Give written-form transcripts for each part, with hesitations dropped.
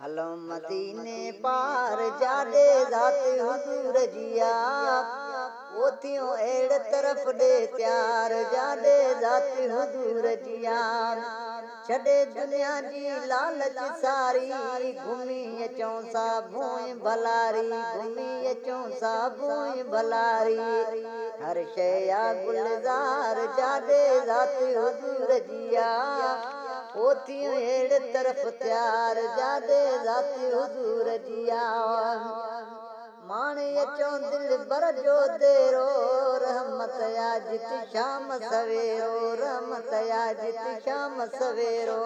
हलो मदीने पार जाॾे ज़ात हुज़ूर जिया ओतियूं अहिड़े तरफ़ ॾे त्यार जाॾे ज़ात हुज़ूर जिया छॾे दुनिया जी लालच सारी घुमी अचूं सा भूं भलारी घुमी अचूं सा भूं भलारी हर शइ आ गुलज़ार जाॾे ज़ात हुज़ूर जिया ओतियूं अहिड़े तरफ़ त्यार जाॾे ज़ात हुज़ूर जिया माणे अचो दिल बर जो देरो रहमत या जित शाम सवेरो रहमत या जित शाम सवेरो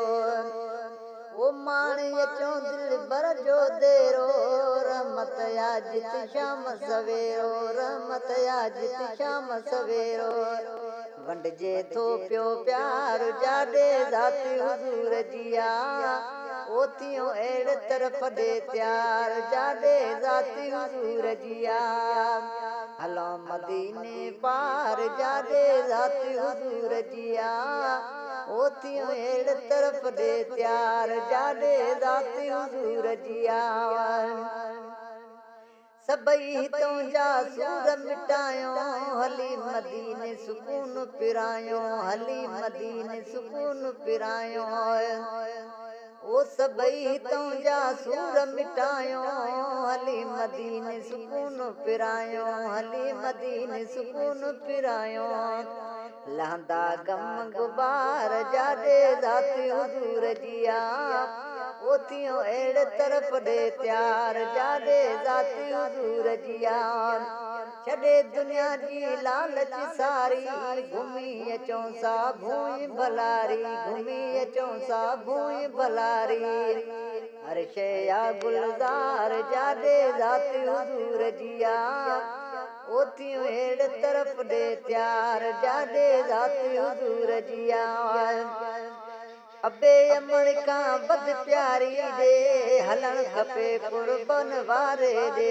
ओ माणे अचो दिल बर जो देरो रहमत या जित शाम सवेरो रहमत या जित शाम सवेरो वंडजे थो पियो प्यार जाॾे ज़ात हुज़ूर जिया ओतियूं अहिड़े तरफ़ ॾे त्यार जाॾे ज़ात हुज़ूर जिया हलो मदीने पार जाॾे ज़ात हुज़ूर जिया ओतियूं अहिड़े तरफ़ ॾे त्यार जाॾे ज़ात हुज़ूर जिया सभई हितों जा सूर मिटायो हली मदीने सुकून पिरायो हली मदीने सुकून पिरायो ओ सभई हितों जा सूर मिटायो हली मदीने सुकून पिरायो हली मदीने सुकून पिरायो लहंदा गम गुबार जाॾे ज़ात हुज़ूर जिया ओतियूं अहिड़े तरफ़ ॾे त्यार जाॾे ज़ात हुज़ूर जिया छॾे दुनिया जी लालच सारी घुमी अचूं सा भूं भलारी घुमी अचूं सा भूं भलारी हर शइ आ गुलज़ार जाॾे ज़ात हुज़ूर जिया ओतियूं अहिड़े तरफ़ ॾे त्यार जाॾे ज़ात हुज़ूर जिया अबे अमड़ खां बद प्यारी ॾे हलणु खपे कुर्बन वारे ॾे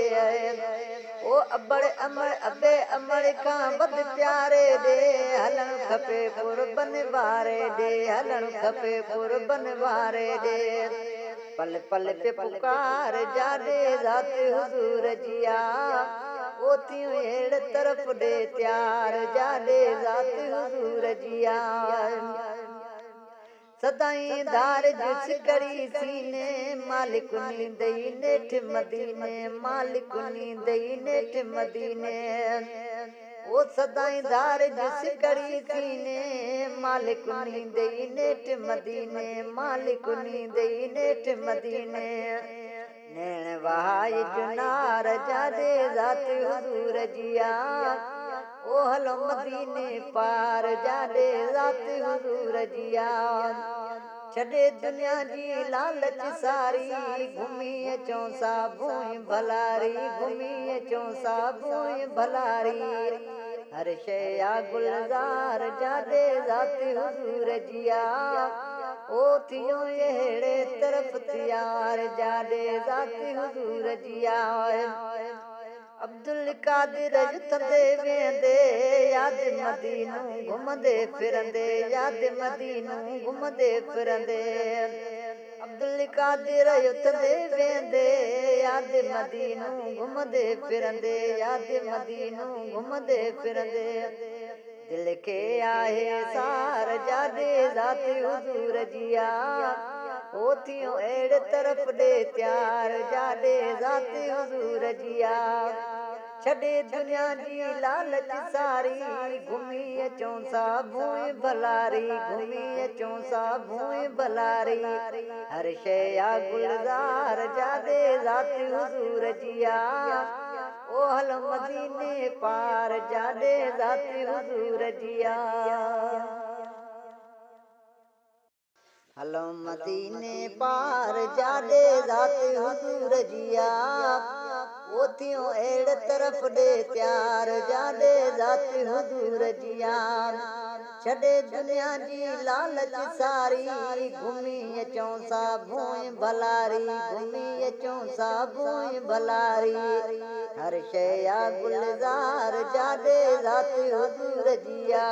ओ अबे अमड़ खां बद प्यारे ॾे हलणु खपे कुर्बन वारे ॾे हलणु खपे कुर्बन वारे ॾे पल पल पे पुकार जाॾे ज़ात हुज़ूर जिया ओतियूं अहिड़े तरफ़ ॾे त्यार जाॾे ज़ात हुज़ूर जिया सदाई धार जिस करी सीने मालिक नींदई नेठ मदीने मालिक नींदई नेठ मदीने ओ सदाई धार जिस करी सीने मालिक नींदई नेठ मदीने मालिक नींदई नेठ मदीने नैण वहाय जुनार जाॾे ज़ात हुज़ूर जिया ओ हलो मदीने पार जाॾे ज़ात हुज़ूर जिया छॾे दुनिया जी लालच सारी घुमी अचूं सा भूं भलारी घुमी अचूं सा भूं भलारी हर शइ आ गुलज़ार जाॾे ज़ात हुज़ूर जिया ओतियूं अहिड़े तरफ़ त्यार जाॾे ज़ात हुज़ूर जिया अब्दुल कादिर युथंदे वेंदे यादि मदीनो घुमंदे फिरंदे यादि मदीनो घुमंदे फिरंदे अब्दुल कादिर युथंदे वेंदे यादि मदीनो घुमंदे फिरंदे यादि मदीनो घुमंदे फिरंदे दिल खे आहे सार जाॾे ज़ात हुज़ूर जिया ओतियूं अहिड़े तरफ़ ॾे त्यार जाॾे ज़ात हुज़ूर जिया छॾे दुनिया जी लालच सारी घुमी अचूं सा भूं भलारी घुमी अचूं सा भूं भलारी हर शइ आ गुलज़ार जाॾे ज़ात हुज़ूर जिया ओ हलो मदीने पार जाॾे ज़ात हुज़ूर जिया हलो मदीने पार जाॾे ज़ात हुज़ूर जिया ओतियूं अहिड़े तरफ़ ॾे त्यार जाॾे ज़ात हुज़ूर जिया छॾे दुनिया जी लालच सारी घुमी अचूं सा भूं भलारी घुमी अचूं सा भूं भलारी हर शइ आ गुलज़ार जाॾे ज़ात हुज़ूर जिया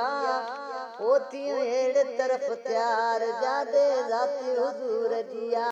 ओतियूं अहिड़े तरफ़ त्यार जाॾे ज़ात हुज़ूर जिया